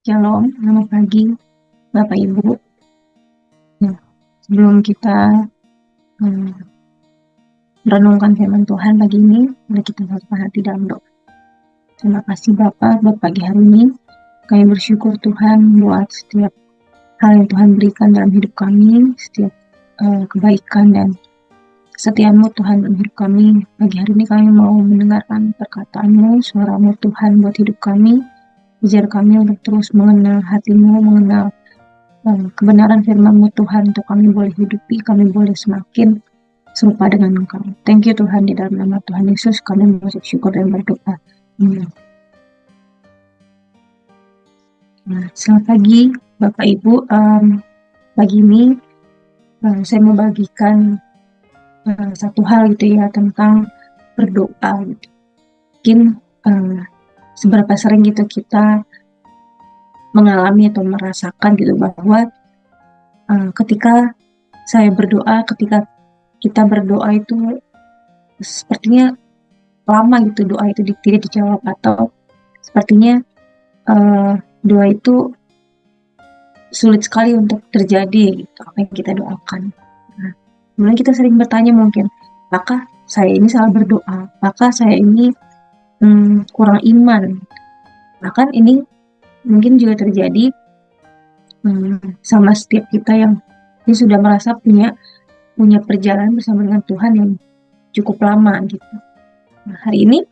Shalom, selamat pagi Bapak Ibu. Nah, sebelum kita merenungkan firman Tuhan pagi ini, mari kita bersatu hati dalam doa. Terima kasih Bapak buat pagi hari ini. Kami bersyukur Tuhan buat setiap hal yang Tuhan berikan dalam hidup kami, setiap kebaikan dan setiamu Tuhan dalam hidup kami. Pagi hari ini kami mau mendengarkan perkataan-Mu, suara-Mu Tuhan buat hidup kami. Ajar kami untuk terus mengenal hati-Mu, mengenal kebenaran firman-Mu Tuhan, untuk kami boleh hidupi, kami boleh semakin serupa dengan Engkau. Thank you Tuhan, di dalam nama Tuhan Yesus kami mengucap syukur dan berdoa. Amin. Nah, selamat pagi Bapak Ibu. Pagi ini saya mau bagikan satu hal gitu ya, tentang berdoa gitu. Mungkin seberapa sering gitu kita mengalami atau merasakan gitu bahwa ketika saya berdoa, ketika kita berdoa itu sepertinya lama gitu doa itu tidak dijawab, atau sepertinya doa itu sulit sekali untuk terjadi gitu, apa yang kita doakan. Nah, kemudian kita sering bertanya mungkin, apakah saya ini salah berdoa? Apakah saya ini kurang iman? Bahkan ini mungkin juga terjadi sama setiap kita yang ini sudah merasa punya perjalanan bersama dengan Tuhan yang cukup lama gitu. Nah, hari ini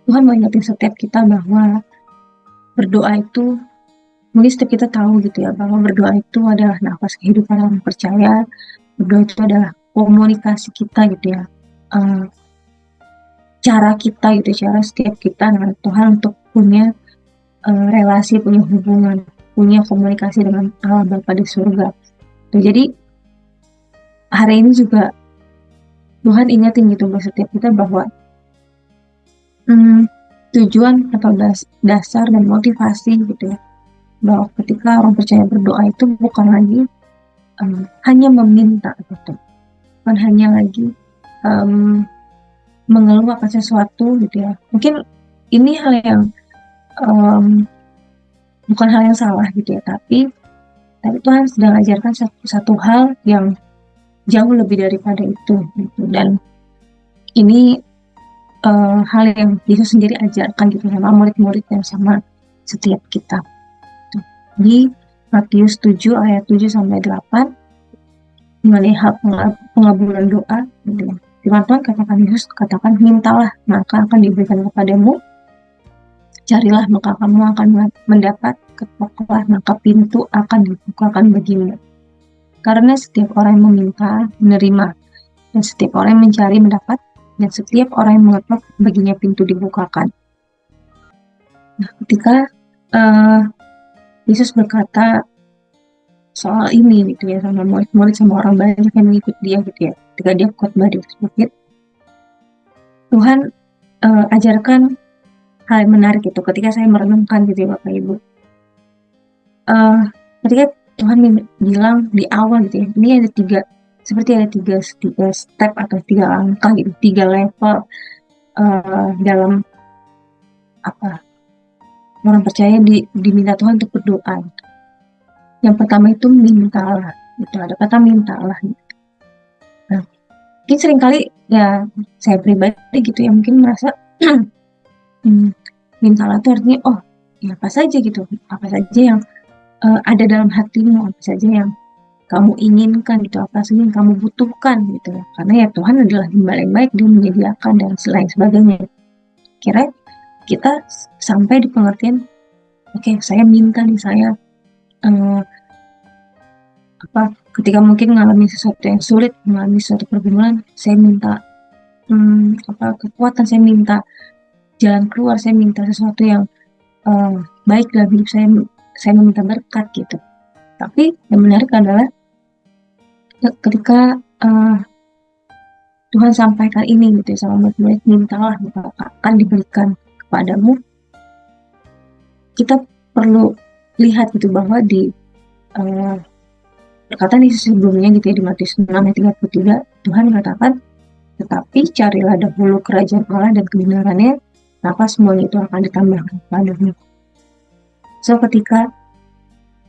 Tuhan mengingatkan setiap kita bahwa berdoa itu, mungkin setiap kita tahu gitu ya, bahwa berdoa itu adalah nafas kehidupan orang percaya. Berdoa itu adalah komunikasi kita gitu ya, cara kita gitu, cara setiap kita dengan Tuhan untuk punya relasi, punya hubungan, punya komunikasi dengan Allah Bapa di surga. Tuh, jadi hari ini juga Tuhan ingatin gitu buat setiap kita bahwa tujuan atau dasar dan motivasi gitu ya, bahwa ketika orang percaya berdoa itu bukan lagi hanya meminta gitu, bukan hanya lagi mengeluh akan sesuatu gitu ya. Mungkin ini hal yang bukan hal yang salah gitu ya, tapi Tuhan sedang ajarkan satu hal yang jauh lebih daripada itu gitu. Dan ini hal yang Yesus sendiri ajarkan gitu sama murid-murid dan sama setiap kita. Di Matius 7 ayat 7 sampai 8 mengenai hal pengabulan doa gitu ya. Firman Tuhan Yesus katakan, mintalah maka akan diberikan kepadamu, carilah maka kamu akan mendapat, ketoklah maka pintu akan dibukakan bagimu. Karena setiap orang yang meminta menerima, dan setiap orang yang mencari mendapat, dan setiap orang yang mengetok baginya pintu dibukakan. Nah, ketika Yesus berkata soal ini gitu ya, sama murid-murid, sama orang banyak yang mengikut dia gitu ya, ketika dia khotbah di bukit, Tuhan ajarkan hal yang menarik itu ketika saya merenungkan gitu ya Bapak Ibu. Ketika Tuhan bilang di awal gitu ya, ini ada tiga step atau 3 langkah gitu, 3 level dalam orang percaya diminta Tuhan untuk berdoa gitu. Yang pertama itu mintalah gitu, ada kata mintalah gitu. Nah, mungkin seringkali ya saya pribadi gitu ya, mungkin merasa mintalah itu artinya ya apa saja gitu, apa saja yang ada dalam hatimu, apa saja yang kamu inginkan gitu, apa saja yang kamu butuhkan gitu ya. Karena ya Tuhan adalah Gembala yang baik, Dia menyediakan dan selain sebagainya. Kira kita sampai di pengertian, oke, saya minta nih, saya ketika mungkin mengalami sesuatu yang sulit, mengalami suatu pergumulan, saya minta kekuatan, saya minta jalan keluar, saya minta sesuatu yang baik dalam hidup saya meminta berkat gitu. Tapi yang menarik adalah ketika Tuhan sampaikan ini gitu ya, sama murid-murid, mintalah maka akan diberikan kepadamu. Kita perlu lihat gitu bahwa di perkataan Yesus sebelumnya gitu ya, di Matius 6 ayat 33, Tuhan katakan, tetapi carilah dahulu kerajaan Allah dan kebenarannya, maka semuanya itu akan ditambahkan kepadamu. So ketika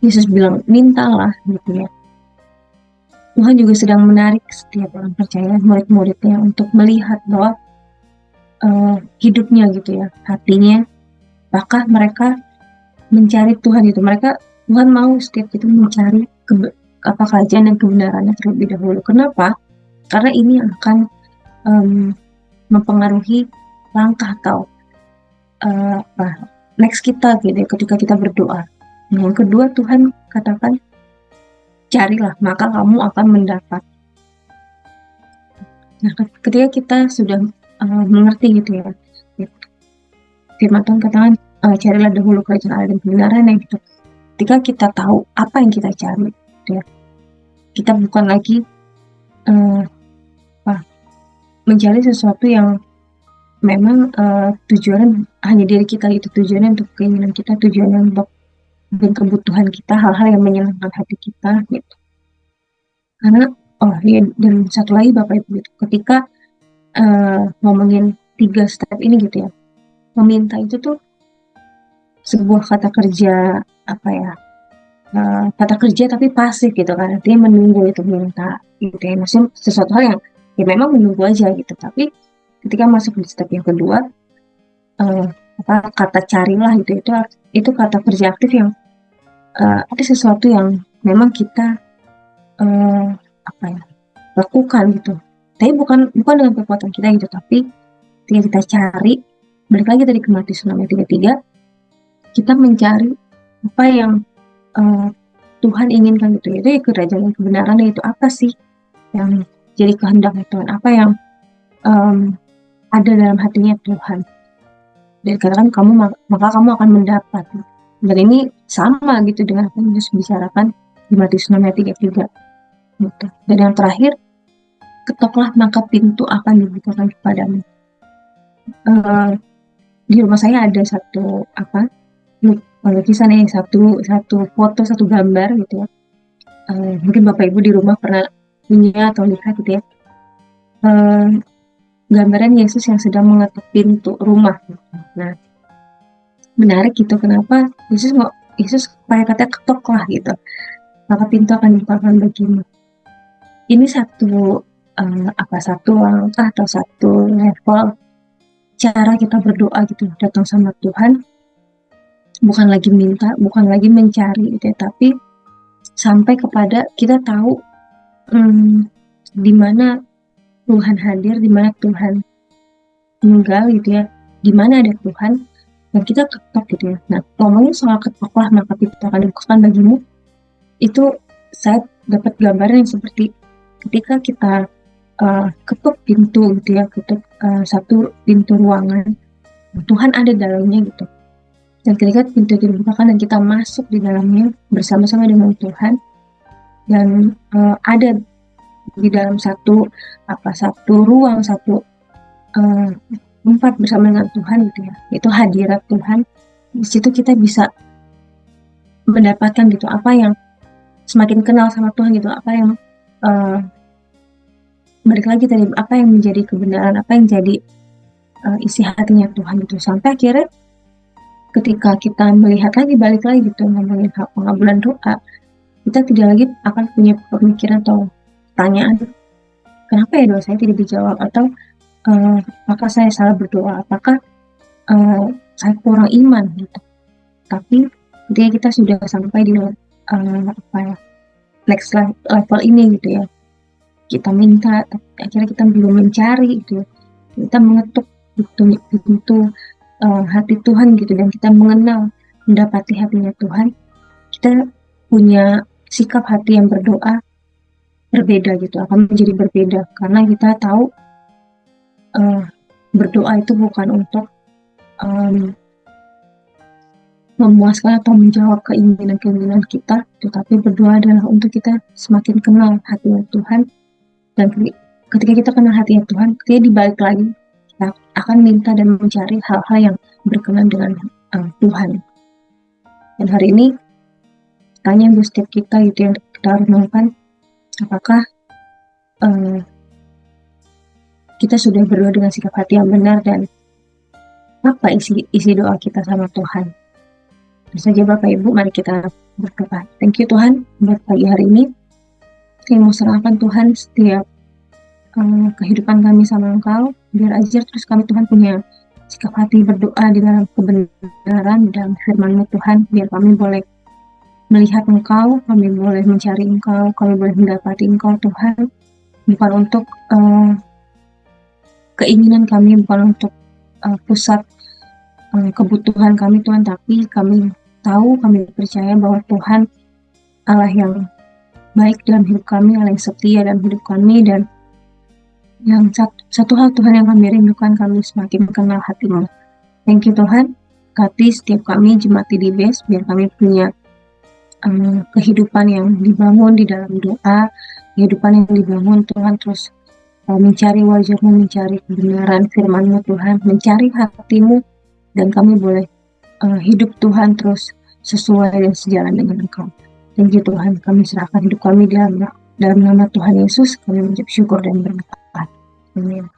Yesus bilang mintalah gitu ya, Tuhan juga sedang menarik setiap orang percaya, murid-muridnya, untuk melihat bahwa hidupnya gitu ya, hatinya, apakah mereka mencari Tuhan gitu. Tuhan mau setiap itu mencari apa kerajaan dan kebenarannya terlebih dahulu. Kenapa? Karena ini akan mempengaruhi langkah atau next kita gitu ya, ketika kita berdoa. Yang kedua, Tuhan katakan, carilah maka kamu akan mendapat. Nah, ketika kita sudah mengerti gitu ya, firman Tuhan katakan, carilah dahulu kerajaan Allah dan kebenaran yang gitu. Ketika kita tahu apa yang kita cari gitu ya, kita bukan lagi mencari sesuatu yang memang tujuannya hanya diri kita, itu tujuannya untuk keinginan kita, tujuannya untuk dan kebutuhan kita, hal-hal yang menyenangkan hati kita gitu. Karena ya, dan satu lagi Bapak Ibu gitu, ketika ngomongin 3 step ini gitu ya, meminta itu tuh sebuah kata kerja apa ya, kata kerja tapi pasif gitu kan, artinya menunggu itu minta gitu ya, maksudnya sesuatu hal yang ya memang menunggu aja gitu. Tapi ketika masuk di step yang kedua, kata carilah gitu, itu kata kerja aktif yang ada sesuatu yang memang kita lakukan gitu, tapi bukan dengan kekuatan kita gitu, tapi ketika kita cari, balik lagi tadi ke Matius 6:33, kita mencari apa yang Tuhan inginkan gitu, itu ya kerajaan kebenaran, itu apa sih yang jadi kehendaknya Tuhan, apa yang ada dalam hatinya Tuhan, dan katakan maka kamu akan mendapat. Dan ini sama gitu dengan apa yang Yesus bicarakan di Matius 6:33 gitu. Dan yang terakhir, ketoklah maka pintu akan dibukakan kepadamu. Di rumah saya ada satu lukisan ya, satu foto, satu gambar gitu ya. Mungkin Bapak Ibu di rumah pernah punya atau lihat gitu ya. Gambaran Yesus yang sedang mengetuk pintu rumah. Nah, menarik gitu, kenapa Yesus pakai kata ketoklah gitu, maka pintu akan dibukakan bagimu. Ini satu langkah atau satu level cara kita berdoa gitu, datang sama Tuhan, bukan lagi minta, bukan lagi mencari gitu ya, tapi sampai kepada kita tahu di mana Tuhan hadir, di mana Tuhan tinggal gitu ya, di mana ada Tuhan, dan kita ketok gitu ya. Nah, ngomongin soal ketoklah maka pintu akan dibukakan bagimu, itu saya dapat gambaran yang seperti ketika kita ketuk pintu gitu ya, ketuk satu pintu ruangan, Tuhan ada dalamnya gitu. Dan ketika pintu itu dibukakan dan kita masuk di dalamnya bersama-sama dengan Tuhan, dan ada di dalam satu ruang, satu tempat bersama dengan Tuhan gitu ya, itu hadirat Tuhan. Di situ kita bisa mendapatkan gitu apa yang semakin kenal sama Tuhan gitu, apa yang balik lagi tadi, apa yang menjadi kebenaran, apa yang jadi isi hatinya Tuhan gitu, sampai akhirnya ketika kita melihat lagi, balik lagi gitu, ngomongin hal pengabulan doa, kita tidak lagi akan punya pemikiran atau pertanyaan, kenapa ya doa saya tidak dijawab, atau apakah saya salah berdoa, apakah saya kurang iman gitu. Tapi ketika kita sudah sampai di next level ini gitu ya, kita minta, akhirnya kita belum mencari gitu, kita mengetuk pintu hati Tuhan gitu, dan kita mendapati hatinya Tuhan, kita punya sikap hati yang berdoa berbeda gitu, akan menjadi berbeda, karena kita tahu berdoa itu bukan untuk memuaskan atau menjawab keinginan-keinginan kita, tetapi berdoa adalah untuk kita semakin kenal hatinya Tuhan. Dan ketika kita kenal hatinya Tuhan, ketika dibalik lagi, kita akan minta dan mencari hal-hal yang berkenan dengan Tuhan. Dan hari ini, tanya buat setiap kita gitu yang kita renungkan, apakah kita sudah berdoa dengan sikap hati yang benar, dan apa isi doa kita sama Tuhan. saja Bapak Ibu, mari kita berdoa. Thank you Tuhan buat pagi hari ini. Saya mau serahkan Tuhan setiap kehidupan kami sama Engkau. Biar aja terus kami Tuhan punya sikap hati berdoa di dalam kebenaran, di dalam firman-Mu Tuhan. Biar kami boleh melihat Engkau, kami boleh mencari Engkau, kami boleh mendapati Engkau Tuhan. Bukan untuk keinginan kami, bukan untuk pusat kebutuhan kami Tuhan, tapi kami tahu, kami percaya bahwa Tuhan Allah yang baik dalam hidup kami, Allah yang setia dalam hidup kami, dan yang satu hal Tuhan yang kami rindukan, kami semakin kenal hati-Mu. Thank you Tuhan, berkati setiap kami jemaat DBS, biar kami punya kehidupan yang dibangun di dalam doa, kehidupan yang dibangun Tuhan, terus mencari wajah-Mu, mencari kebenaran firman-Mu Tuhan, mencari hati-Mu, dan kami boleh hidup Tuhan terus sesuai dan sejalan dengan Engkau. Thank you Tuhan, kami serahkan hidup kami dalam nama Tuhan Yesus, kami mengucap syukur dan berkat. Amin.